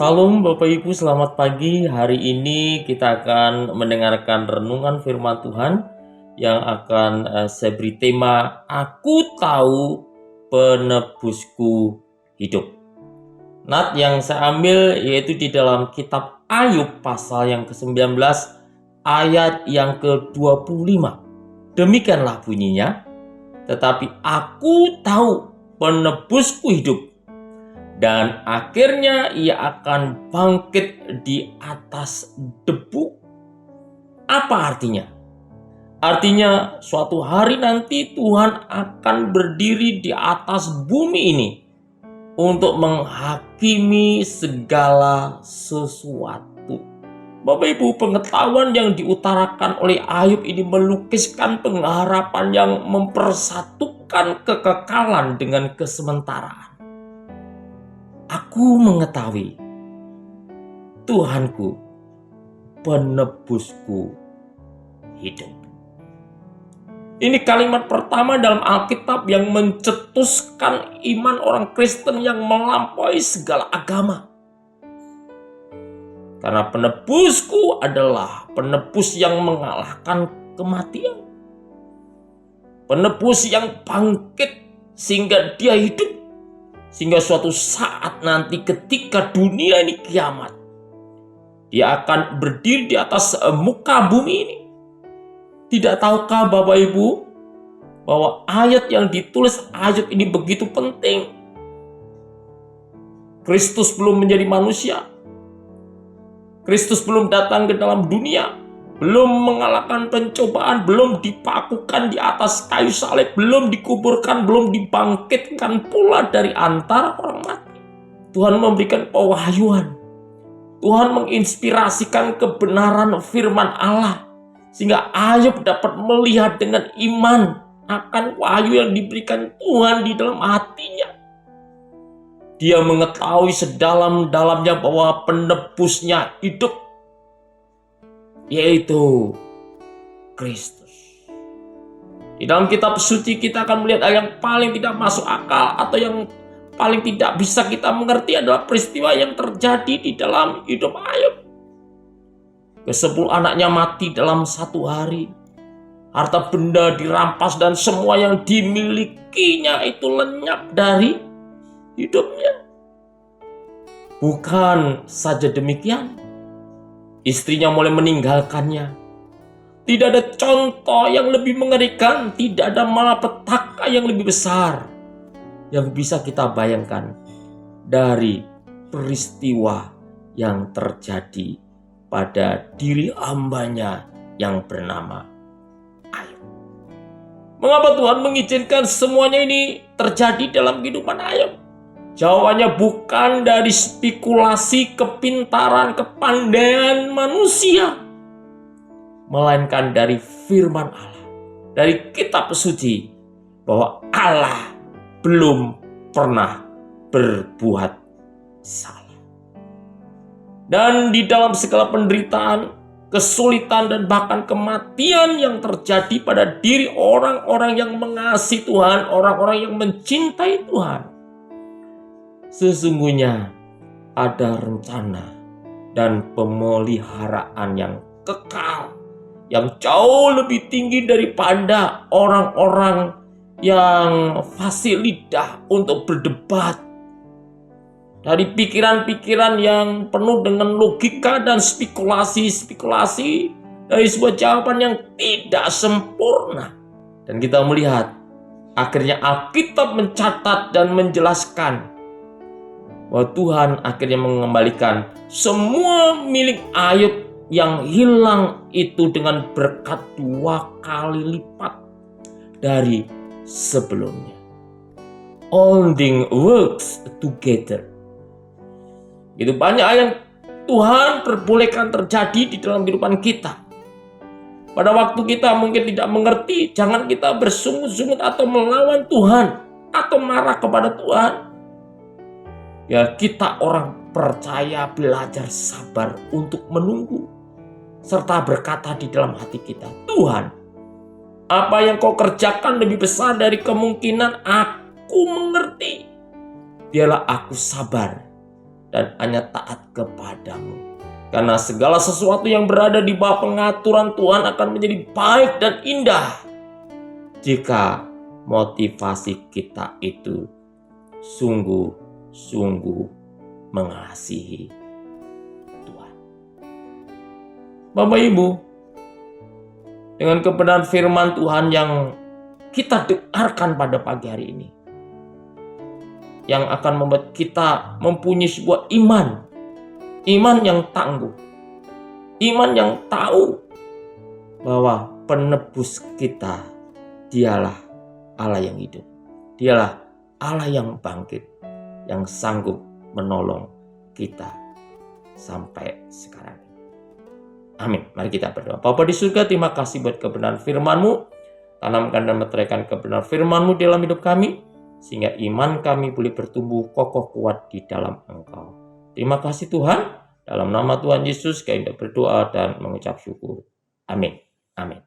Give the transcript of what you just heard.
Salam Bapak Ibu, selamat pagi. Hari ini kita akan mendengarkan renungan firman Tuhan yang akan saya beri tema Aku Tahu Penebusku Hidup. Nat yang saya ambil yaitu di dalam kitab Ayub pasal yang ke-19 ayat yang ke-25. Demikianlah bunyinya, tetapi aku tahu penebusku hidup, dan akhirnya ia akan bangkit di atas debu. Apa artinya? Artinya suatu hari nanti Tuhan akan berdiri di atas bumi ini untuk menghakimi segala sesuatu. Bapak Ibu, pengetahuan yang diutarakan oleh Ayub ini melukiskan pengharapan yang mempersatukan kekekalan dengan kesementaraan. Aku mengetahui Tuhanku, penebusku hidup. Ini kalimat pertama dalam Alkitab yang mencetuskan iman orang Kristen yang melampaui segala agama. Karena penebusku adalah penebus yang mengalahkan kematian. Penebus yang bangkit sehingga dia hidup. Sehingga suatu saat nanti ketika dunia ini kiamat, dia akan berdiri di atas muka bumi ini. Tidak tahukah Bapak Ibu bahwa ayat yang ditulis Ayub ini begitu penting? Kristus belum menjadi manusia. Kristus belum datang ke dalam dunia. Belum mengalahkan pencobaan, belum dipakukan di atas kayu salib, belum dikuburkan, belum dibangkitkan pula dari antara orang mati. Tuhan memberikan pewahyuan. Tuhan menginspirasikan kebenaran firman Allah, sehingga Ayub dapat melihat dengan iman akan wahyu yang diberikan Tuhan di dalam hatinya. Dia mengetahui sedalam-dalamnya bahwa penebusnya hidup, yaitu Kristus. Di dalam kitab suci kita akan melihat hal yang paling tidak masuk akal atau yang paling tidak bisa kita mengerti adalah peristiwa yang terjadi di dalam hidup Ayub. Ke-10 anaknya mati dalam satu hari. Harta benda dirampas dan semua yang dimilikinya itu lenyap dari hidupnya. Bukan saja demikian, istrinya mulai meninggalkannya. Tidak ada contoh yang lebih mengerikan, tidak ada malapetaka yang lebih besar yang bisa kita bayangkan dari peristiwa yang terjadi pada diri hambanya yang bernama Ayub. Mengapa Tuhan mengizinkan semuanya ini terjadi dalam kehidupan Ayub? Jawabannya bukan dari spekulasi, kepintaran, kepandaian manusia, melainkan dari firman Allah, dari kitab suci, bahwa Allah belum pernah berbuat salah. Dan di dalam segala penderitaan, kesulitan, dan bahkan kematian yang terjadi pada diri orang-orang yang mengasihi Tuhan, orang-orang yang mencintai Tuhan, sesungguhnya ada rencana dan pemeliharaan yang kekal, yang jauh lebih tinggi daripada orang-orang yang fasih lidah untuk berdebat. Dari pikiran-pikiran yang penuh dengan logika dan spekulasi-spekulasi, dari sebuah jawaban yang tidak sempurna. Dan kita melihat akhirnya Alkitab mencatat dan menjelaskan bahwa Tuhan akhirnya mengembalikan semua milik Ayub yang hilang itu dengan berkat 2 kali lipat dari sebelumnya. All things works together. Itu banyak yang Tuhan perbolehkan terjadi di dalam kehidupan kita. Pada waktu kita mungkin tidak mengerti, jangan kita bersungut-sungut atau melawan Tuhan atau marah kepada Tuhan. Ya, kita orang percaya belajar sabar untuk menunggu, serta berkata di dalam hati kita, Tuhan, apa yang kau kerjakan lebih besar dari kemungkinan aku mengerti. Biarlah aku sabar dan hanya taat kepadamu. Karena segala sesuatu yang berada di bawah pengaturan Tuhan akan menjadi baik dan indah jika motivasi kita itu sungguh-sungguh mengasihi Tuhan. Bapak Ibu, dengan kebenaran firman Tuhan yang kita dengarkan pada pagi hari ini, yang akan membuat kita mempunyai sebuah iman yang tangguh, iman yang tahu bahwa penebus kita dialah Allah yang hidup, dialah Allah yang bangkit, yang sanggup menolong kita sampai sekarang. Amin. Mari kita berdoa. Bapa di surga, terima kasih buat kebenaran firman-Mu. Tanamkan dan meteraikan kebenaran firman-Mu dalam hidup kami, sehingga iman kami boleh bertumbuh kokoh kuat di dalam Engkau. Terima kasih Tuhan. Dalam nama Tuhan Yesus kami berdoa dan mengucap syukur. Amin. Amin.